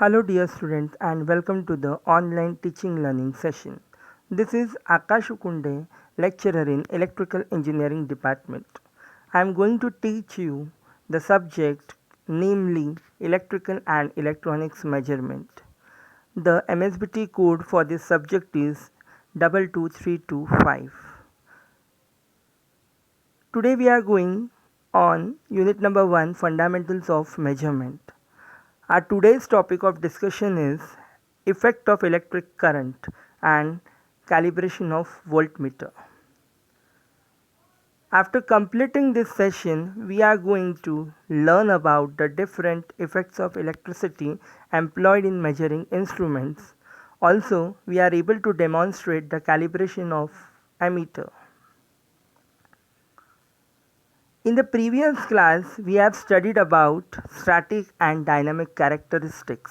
Hello dear students and welcome to the online teaching learning session. This is Akash Ukunde, lecturer in Electrical Engineering Department. I am going to teach you the subject namely Electrical and Electronics Measurement. The MSBT code for this subject is 22325. Today we are going on unit number 1, Fundamentals of Measurement. Our today's topic of discussion is effect of electric current and calibration of voltmeter. After completing this session, we are going to learn about the different effects of electricity employed in measuring instruments. Also, we are able to demonstrate the calibration of ammeter. In the previous class, we have studied about static and dynamic characteristics.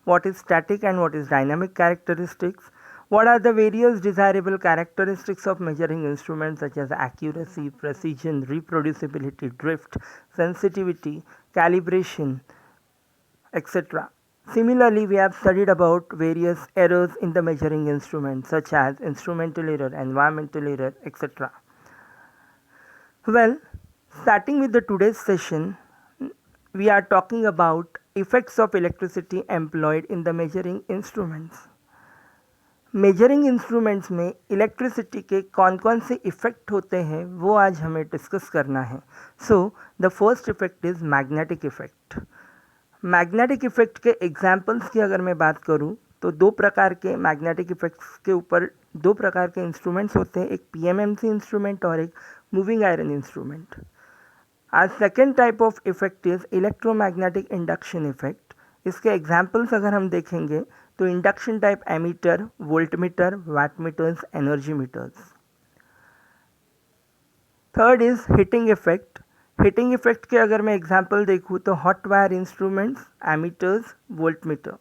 What is static and what is dynamic characteristics? What are the various desirable characteristics of measuring instruments such as accuracy, precision, reproducibility, drift, sensitivity, calibration, etc. Similarly, we have studied about various errors in the measuring instrument such as instrumental error, environmental error, etc. Well, starting with the today's session, we are talking about effects of electricity employed in the measuring instruments. Measuring instruments में electricity के कौन से effect होते हैं वो आज हमें discuss करना है. So the first effect is magnetic effect. Magnetic effect के एग्जांपल्स की अगर मैं बात करूं तो दो प्रकार के मैग्नेटिक इफ़ेक्ट्स के ऊपर दो प्रकार के इंस्ट्रूमेंट्स होते हैं, एक पीएमएमसी इंस्ट्रूमेंट और एक moving iron instrument. Are second type of effect is electromagnetic induction effect. इसके एग्जांपल्स अगर हम देखेंगे तो induction type ammeter, voltmeter, wattmeters, energy meters. Third is heating effect. Heating effect के अगर मैं एग्जांपल देखूँ तो hot wire instruments, ammeters, voltmeter.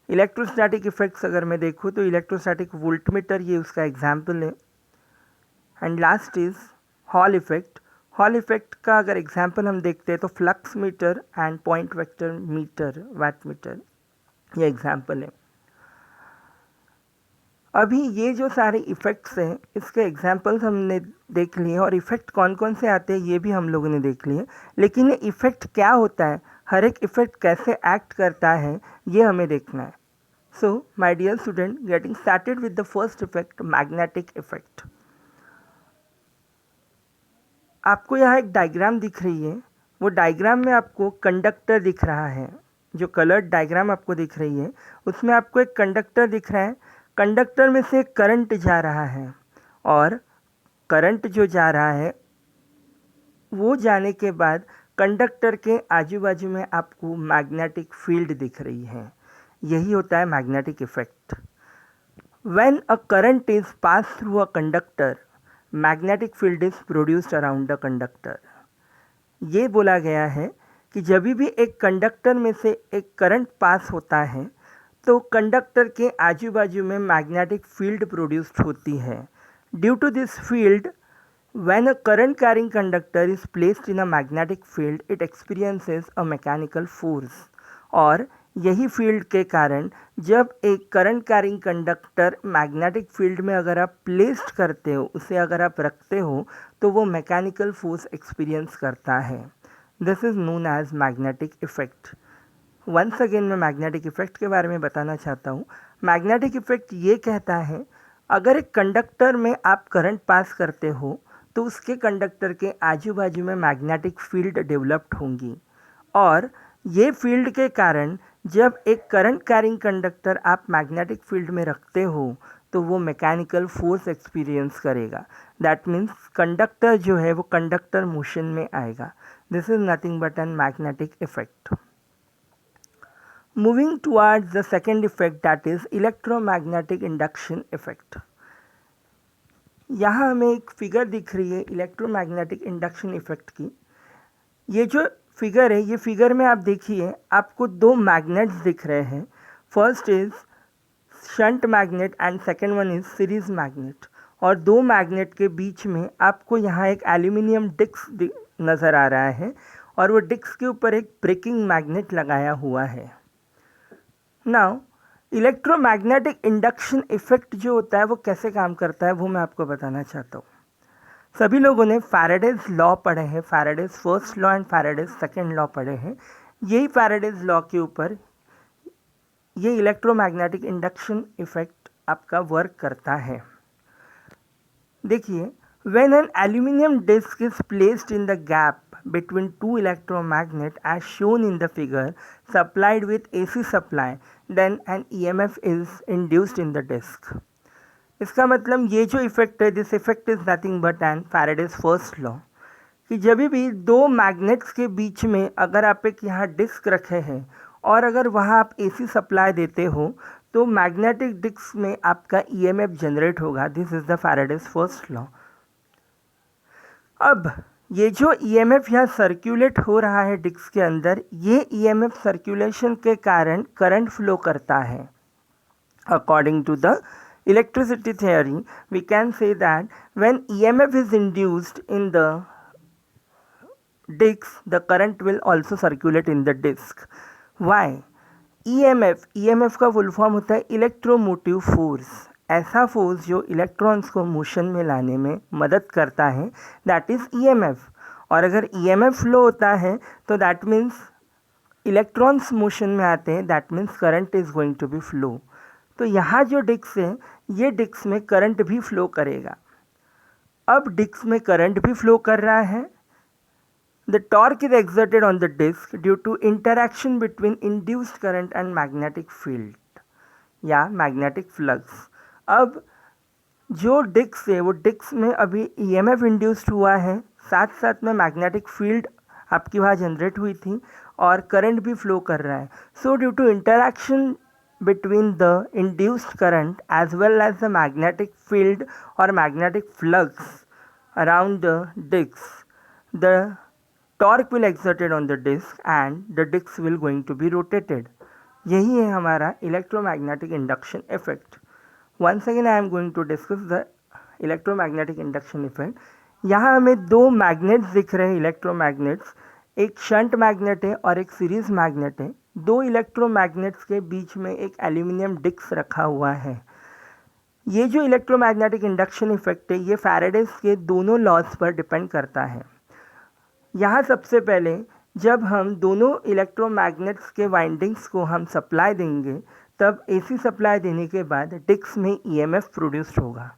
Electrostatic effects अगर मैं देखूँ तो इलेक्ट्रोस्टैटिक वोल्टमीटर ये उसका एग्जांपल है. And last is Hall effect. Hall effect का अगर एग्जांपल हम देखते हैं तो flux meter and point vector meter, wattmeter ये एग्जाम्पल है. अभी ये जो सारे इफ़ेक्ट्स हैं इसके एग्जाम्पल्स हमने देख लिए और इफ़ेक्ट कौन से आते हैं ये भी हम लोगों ने देख लिए. लेकिन ये इफ़ेक्ट क्या होता है, हर एक इफ़ेक्ट कैसे एक्ट करता है ये हमें देखना है. So my dear student, getting started with the first effect, magnetic effect. आपको यहाँ एक डायग्राम दिख रही है. वो डायग्राम में आपको कंडक्टर दिख रहा है. जो कलर्ड डायग्राम आपको दिख रही है उसमें आपको एक कंडक्टर दिख रहा है. कंडक्टर में से करंट जा रहा है और करंट जो जा रहा है वो जाने के बाद कंडक्टर के आजू बाजू में आपको मैग्नेटिक फील्ड दिख रही है. यही होता है magnetic effect. When a current is pass through a conductor, magnetic field is produced around the conductor. ये बोला गया है कि जब भी एक कंडक्टर में से एक करंट पास होता है तो कंडक्टर के आजू बाजू में मैग्नेटिक फील्ड प्रोड्यूस्ड होती है. Due to this field, when a current carrying conductor is placed in a magnetic field, it experiences a mechanical force. और यही फील्ड के कारण जब एक current carrying conductor magnetic field में अगर आप प्लेस्ड करते हो, उसे अगर आप रखते हो तो वो मैकेनिकल फोर्स एक्सपीरियंस करता है. This is known as magnetic effect. Once again मैं मैग्नेटिक इफ़ेक्ट के बारे में बताना चाहता हूँ. मैग्नेटिक इफ़ेक्ट ये कहता है अगर एक कंडक्टर में आप करंट पास करते हो तो उसके कंडक्टर के आजू बाजू में मैग्नेटिक फील्ड डेवलप्ड होंगी और ये फील्ड के कारण जब एक करंट कैरिंग कंडक्टर आप मैग्नेटिक फील्ड में रखते हो तो वो मैकेनिकल फोर्स एक्सपीरियंस करेगा. दैट मीन्स कंडक्टर जो है वो कंडक्टर मोशन में आएगा. This is nothing but an magnetic effect. Moving towards the second effect, that is electromagnetic induction effect. यहाँ हमें एक फिगर दिख रही है इलेक्ट्रोमैग्नेटिक इंडक्शन इफेक्ट की. ये जो फिगर है, ये फिगर में आप देखिए आपको दो मैग्नेट्स दिख रहे हैं. First is shunt magnet and second one is series magnet. और दो मैग्नेट के बीच में आपको यहाँ एक एल्यूमिनियम डिस्क नज़र आ रहा है और वो डिस्क के ऊपर एक ब्रेकिंग मैग्नेट लगाया हुआ है. नाउ इलेक्ट्रोमैग्नेटिक इंडक्शन इफेक्ट जो होता है वो कैसे काम करता है वो मैं आपको बताना चाहता हूँ। सभी लोगों ने फैराडेज लॉ पढ़े हैं, Faraday's first law and Faraday's second law पढ़े हैं। यही फैराडेज लॉ के ऊपर ये इलेक्ट्रोमैग्नेटिक इंडक्शन इफेक्ट आपका वर्क करता है। देखिए, when an aluminum disc is placed in the gap between two electromagnet as shown in the figure supplied with AC supply, then an EMF is induced in the disc. इसका मतलब ये जो effect है, this effect is nothing but an Faraday's first law, कि जब भी दो magnets के बीच में अगर आप एक यहाँ डिस्क रखे हैं और अगर वहाँ आप AC सप्लाई देते हो तो मैग्नेटिक डिस्क में आपका EMF जनरेट होगा। This is the Faraday's first law. अब ये जो EMF यहाँ सर्कुलेट हो रहा है डिस्क के अंदर, ये EMF सर्कुलेशन के कारण करंट फ्लो करता है। According to the electricity theory, we can say that when EMF is induced in the disc, the current will also circulate in the disc. Why? EMF का full form होता है electromotive force, ऐसा force जो electrons को motion में लाने में मदद करता है, दैट इज़ EMF। और अगर EMF फ्लो होता है तो दैट मीन्स इलेक्ट्रॉन्स मोशन में आते हैं, that means current is going to be flow. तो यहाँ जो डिस्क है, ये डिस्क में करंट भी फ्लो करेगा। अब डिस्क में करंट भी फ्लो कर रहा है। The torque is exerted on the disc due to interaction between induced current and magnetic field या मैग्नेटिक फ्लक्स। अब जो डिस्क है वो डिस्क में अभी EMF इंड्यूस्ड हुआ है, साथ साथ में मैग्नेटिक फील्ड आपकी वहाँ जनरेट हुई थी और करंट भी फ्लो कर रहा है। So due to interaction between the induced current as well as the magnetic field or magnetic flux around the disc, the torque will exerted on the disc and the disc will going to be rotated. यही है हमारा electromagnetic induction effect. Once again I am going to discuss the electromagnetic induction effect. यहाँ हमें दो magnets दिख रहे हैं, electromagnets, एक शंट मैग्नेट है और एक सीरीज मैग्नेट है। दो इलेक्ट्रोमैग्नेट्स के बीच में एक एल्यूमिनियम डिस्क रखा हुआ है। ये जो इलेक्ट्रोमैग्नेटिक इंडक्शन इफेक्ट है, ये फैराडेज के दोनों लॉज पर डिपेंड करता है। यहाँ सबसे पहले जब हम दोनों इलेक्ट्रोमैग्नेट्स के वाइंडिंग्स को हम सप्लाई देंगे, तब AC सप्लाई देने के बाद डिस्क में EMF प्रोड्यूस्ड होगा।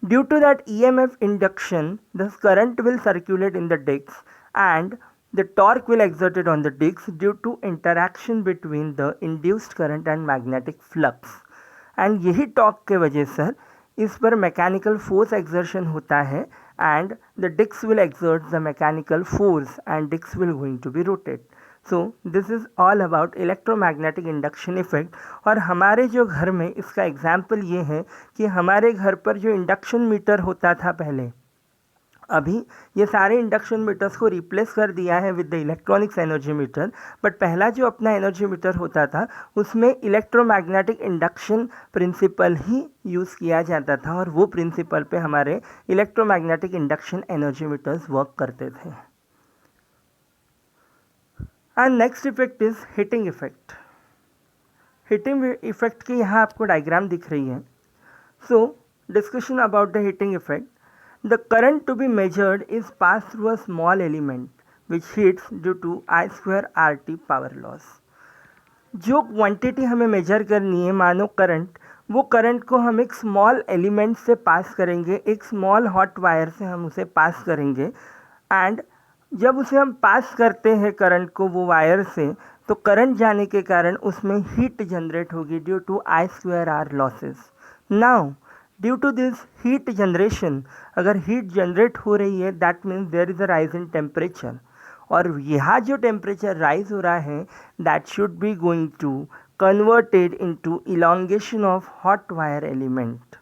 Due to that EMF induction, the current will circulate in the disc and the torque will exerted on the disc due to interaction between the induced current and magnetic flux, and यही torque के वजह से इस पर mechanical force exertion होता है and the disc will exert the mechanical force and disc will going to be rotate. So this is all about electromagnetic induction effect। और हमारे जो घर में इसका एग्जाम्पल ये है कि हमारे घर पर जो इंडक्शन मीटर होता था पहले, अभी ये सारे इंडक्शन मीटर्स को रिप्लेस कर दिया है with the electronics energy meter. But पहला जो अपना एनर्जी मीटर होता था उसमें इलेक्ट्रोमैग्नेटिक इंडक्शन प्रिंसिपल ही यूज़ किया जाता था और वो प्रिंसिपल पे हमारे electromagnetic induction energy meters work करते थे। And next effect is heating effect. Heating effect की यहाँ आपको डायग्राम दिख रही है। So discussion about the heating effect. The current to be measured is passed through a small element which heats due to I square RT power loss। जो quantity हमें major करनी है, मानो करंट, वो करंट को हम एक स्मॉल एलिमेंट से पास करेंगे, एक स्मॉल हॉट वायर से हम उसे पास करेंगे। एंड जब उसे हम पास करते हैं करंट को वो वायर से, तो करंट जाने के कारण उसमें हीट जनरेट होगी due to I square R losses. Now due to this heat generation, अगर हीट जनरेट हो रही है that means there is a rise in temperature, और यहाँ जो टेम्परेचर राइज हो रहा है that should be going to converted into elongation of hot wire element.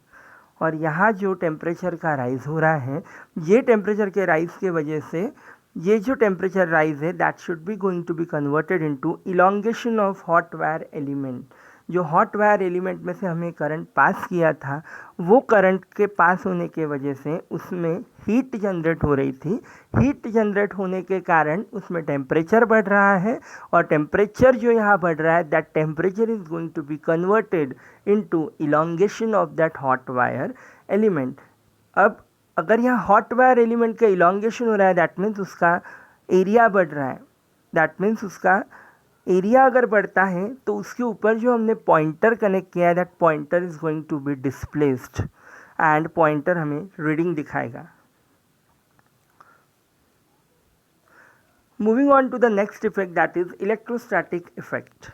और यहाँ जो टेम्परेचर का राइज हो रहा है, ये टेम्परेचर के राइज के वजह से ये जो टेम्परेचर राइज है that should be going to be converted into elongation of hot wire element, जो हॉट वायर एलिमेंट में से हमें करंट पास किया था, वो करंट के पास होने के वजह से उसमें हीट जनरेट हो रही थी। हीट जनरेट होने के कारण उसमें टेम्परेचर बढ़ रहा है, और टेम्परेचर जो यहाँ बढ़ रहा है, that temperature is going to be converted into elongation of that hot wire element. अब अगर यहाँ हॉट वायर एलिमेंट का इलोंगेशन हो रहा है, दैट मीन्स उसका एरिया बढ़ रहा है। दैट मीन्स उसका एरिया अगर बढ़ता है तो उसके ऊपर जो हमने पॉइंटर कनेक्ट किया है, that pointer is going to be displaced and pointer हमें रीडिंग दिखाएगा। Moving on to the next effect, that is electrostatic effect.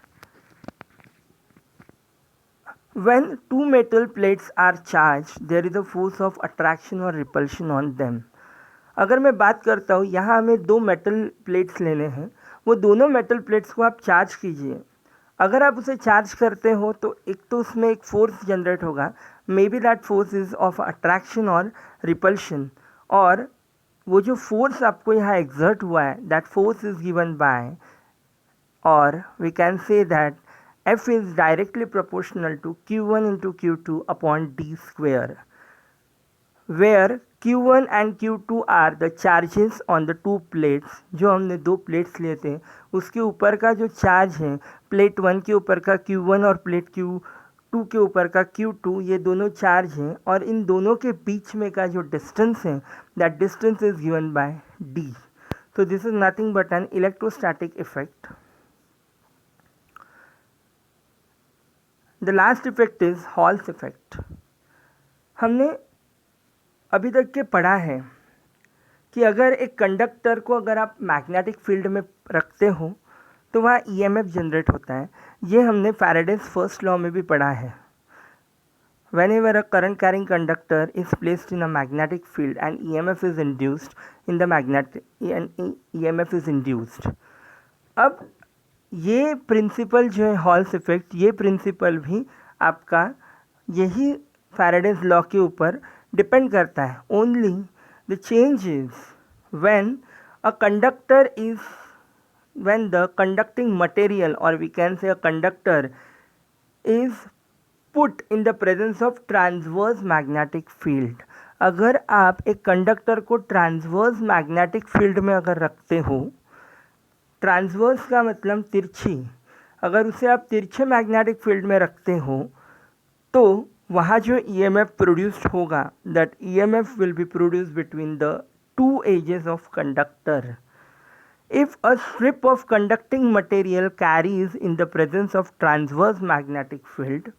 When two metal plates are charged, there is a force of attraction or repulsion on them. अगर मैं बात करता हूँ, यहाँ हमें दो मेटल प्लेट्स लेने हैं, वो दोनों मेटल प्लेट्स को आप चार्ज कीजिए। अगर आप उसे चार्ज करते हो तो एक तो उसमें एक फोर्स जनरेट होगा, may be that force is of attraction और रिपल्शन, और वो जो फोर्स आपको यहाँ एग्जर्ट हुआ है, that force is given by, और we can say that F is directly proportional to Q1 into Q2 upon D square, where Q1 and Q2 are the charges on the two plates। जो हमने दो plates लिए थे उसके ऊपर का जो चार्ज है, प्लेट 1 के ऊपर का Q1 और प्लेट Q2 के ऊपर का Q2, ये दोनों चार्ज हैं, और इन दोनों के बीच में का जो डिस्टेंस है, that distance is given by D। तो this is nothing but an electrostatic effect. The last effect is Hall's effect. हमने अभी तक के पढ़ा है कि अगर एक कंडक्टर को अगर आप मैग्नेटिक फील्ड में रखते हो तो वहाँ ईएमएफ जनरेट होता है। ये हमने फैराडेज फर्स्ट लॉ में भी पढ़ा है। Whenever a current carrying conductor is placed in a magnetic field and EMF is induced in the magnetic EMF is induced। अब ये प्रिंसिपल जो है हॉल्स इफेक्ट, ये प्रिंसिपल भी आपका यही फैराडेज लॉ के ऊपर डिपेंड करता है। Only the change is when a conductor is when the conducting material, और we can say a conductor is put in the presence of transverse magnetic field. अगर आप एक कंडक्टर को ट्रांसवर्स मैग्नेटिक फील्ड में अगर रखते हो, ट्रांसवर्स का मतलब तिरछी, अगर उसे आप तिरछे मैग्नेटिक फील्ड में रखते हो तो वहाँ जो ईएमएफ प्रोड्यूस्ड होगा, that EMF will be produced between the two edges of conductor. If a strip of conducting material carries in the presence of transverse magnetic field,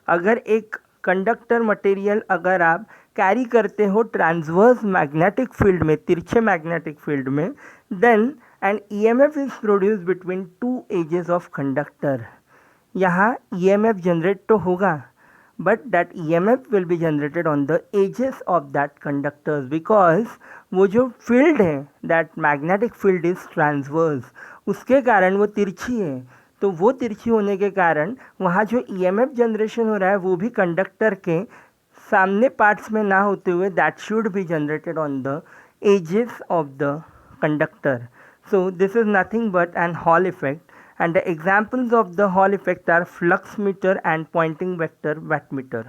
अगर एक कंडक्टर मटेरियल अगर आप कैरी करते हो ट्रांसवर्स मैग्नेटिक फील्ड में, तिरछे magnetic field में, then and EMF is produce between two edges of conductor. यहाँ EMF जनरेट तो होगा, but that EMF will be generated on the edges of that conductors, because वो जो फील्ड है, that magnetic field is transverse, उसके कारण वो तिरछी है। तो वो तिरछी होने के कारण वहाँ जो EMF जनरेशन हो रहा है वो भी कंडक्टर के सामने पार्ट्स में ना होते हुए, that should be generated on the edges of the conductor. So this is nothing but an Hall effect, and the examples of the Hall effect are flux meter and Poynting vector wattmeter.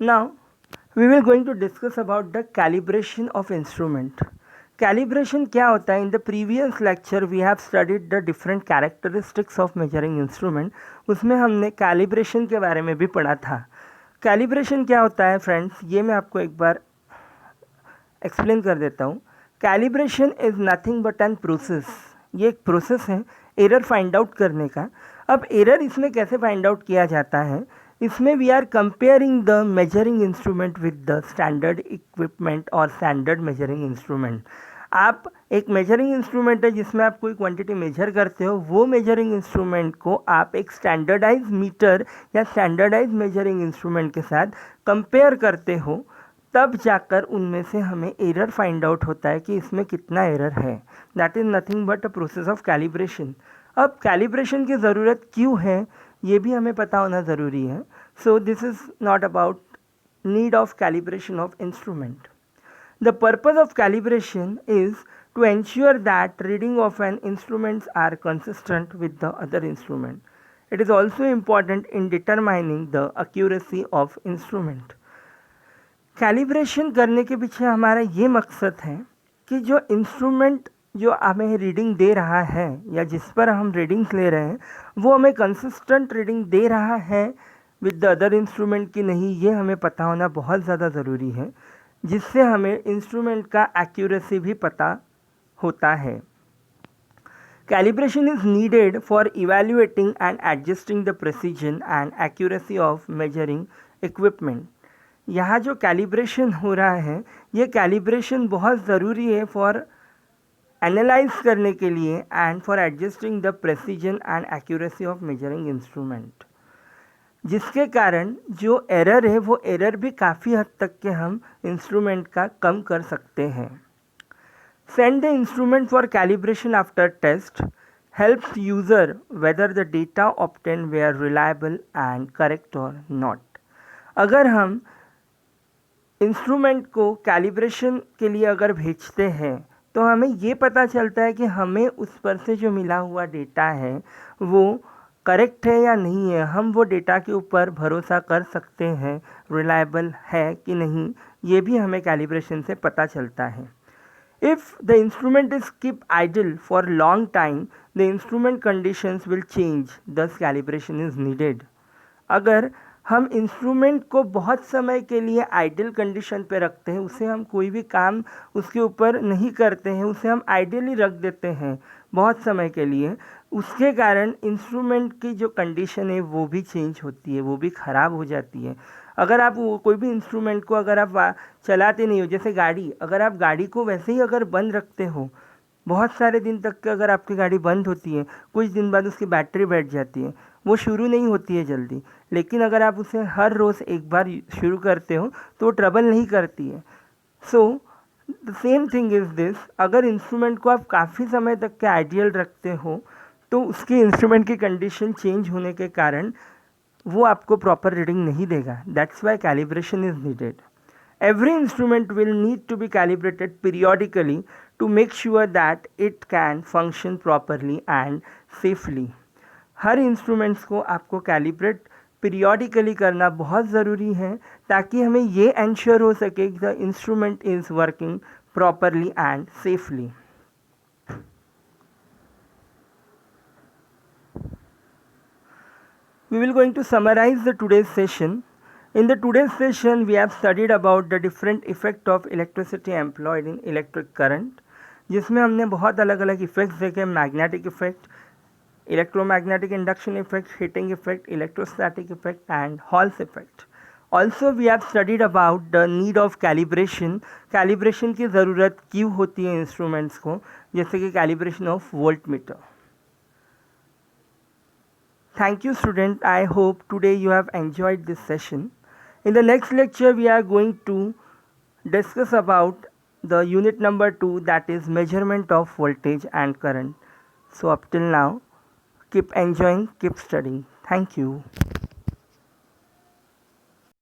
Now we will going to discuss about the calibration of instrument. Calibration क्या होता है? In the previous lecture we have studied the different characteristics of measuring instrument. उसमें हमने calibration के बारे में भी पढ़ा था। Calibration क्या होता है फ्रेंड्स, ये मैं आपको एक बार एक्सप्लेन कर देता हूँ। Calibration is nothing but an process. ये एक प्रोसेस है एरर फाइंड आउट करने का। अब एरर इसमें कैसे फाइंड आउट किया जाता है, इसमें we are comparing the measuring instrument with the standard equipment और स्टैंडर्ड मेजरिंग इंस्ट्रूमेंट। आप एक मेजरिंग इंस्ट्रूमेंट है जिसमें आप कोई क्वांटिटी मेजर करते हो, वो मेजरिंग इंस्ट्रूमेंट को आप एक स्टैंडर्डाइज मीटर या स्टैंडर्डाइज मेजरिंग इंस्ट्रूमेंट के साथ कंपेयर करते हो, तब जाकर उनमें से हमें एरर फाइंड आउट होता है कि इसमें कितना एरर है। That is nothing but a process of calibration. अब कैलिब्रेशन की ज़रूरत क्यों है ये भी हमें पता होना ज़रूरी है। So this is not about need of calibration of instrument. The purpose of calibration is to ensure that reading of an instruments are consistent with the other instrument. It is also important in determining the accuracy of instrument. Calibration करने के पीछे हमारा ये मकसद है कि जो instrument जो हमें रीडिंग दे रहा है या जिस पर हम रीडिंग्स ले रहे हैं वो हमें कंसिस्टेंट रीडिंग दे रहा है विद द अदर इंस्ट्रूमेंट की नहीं, ये हमें पता होना बहुत ज़्यादा ज़रूरी है, जिससे हमें इंस्ट्रूमेंट का एक्यूरेसी भी पता होता है. Calibration is needed for evaluating and adjusting the precision and accuracy of measuring equipment. यहाँ जो कैलिब्रेशन हो रहा है ये कैलिब्रेशन बहुत ज़रूरी है फॉर एनालाइज करने के लिए and for adjusting the precision and accuracy of measuring instrument, जिसके कारण जो एरर है वो एरर भी काफ़ी हद तक के हम इंस्ट्रूमेंट का कम कर सकते हैं. Send the instrument for calibration after test helps user whether the data obtained were reliable and correct or not. अगर हम इंस्ट्रूमेंट को कैलिब्रेशन के लिए अगर भेजते हैं तो हमें ये पता चलता है कि हमें उस पर से जो मिला हुआ डेटा है वो करेक्ट है या नहीं है, हम वो डेटा के ऊपर भरोसा कर सकते हैं, रिलायबल है कि नहीं, ये भी हमें कैलिब्रेशन से पता चलता है. If the instrument is kept idle for long time, the instrument conditions will change, thus calibration is needed. अगर हम इंस्ट्रूमेंट को बहुत समय के लिए आइडल कंडीशन पे रखते हैं, उसे हम कोई भी काम उसके ऊपर नहीं करते हैं, उसे हम आइडली रख देते हैं बहुत समय के लिए, उसके कारण इंस्ट्रूमेंट की जो कंडीशन है वो भी चेंज होती है, वो भी ख़राब हो जाती है. अगर आप कोई भी इंस्ट्रूमेंट को अगर आप चलाते नहीं हो, जैसे गाड़ी, अगर आप गाड़ी को वैसे ही अगर बंद रखते हो बहुत सारे दिन तक के, अगर आपकी गाड़ी बंद होती है कुछ दिन बाद उसकी बैटरी बैठ जाती है, वो शुरू नहीं होती है जल्दी, लेकिन अगर आप उसे हर रोज़ एक बार शुरू करते हो तो वो ट्रबल नहीं करती है. So the same thing is this, अगर इंस्ट्रूमेंट को आप काफ़ी समय तक के आइडियल रखते हो तो उसकी इंस्ट्रूमेंट की कंडीशन चेंज होने के कारण वो आपको प्रॉपर रीडिंग नहीं देगा. That's why calibration is needed. Every instrument will need to be calibrated periodically to make sure that it can function properly and safely. Her instruments को आपको कैलिब्रेट पीरियोडिकली करना बहुत ज़रूरी है ताकि हमें ये एंश्योर हो सके कि the instrument is working properly and safely. We will going to summarize the today's session. In the today's session, we have studied about the different effect of electricity employed in electric current, जिसमें हमने बहुत अलग अलग effects देखे, magnetic effect, electromagnetic induction effect, heating effect, electrostatic effect and Hall's effect. Also we have studied about the need of calibration, calibration की ज़रूरत क्यों होती है इंस्ट्रूमेंट्स को, जैसे कि calibration of voltmeter. Thank you student, I hope today you have enjoyed this session. In the next lecture we are going to discuss about the unit number 2, that is measurement of voltage and current. So up till now, keep enjoying, keep studying. Thank you.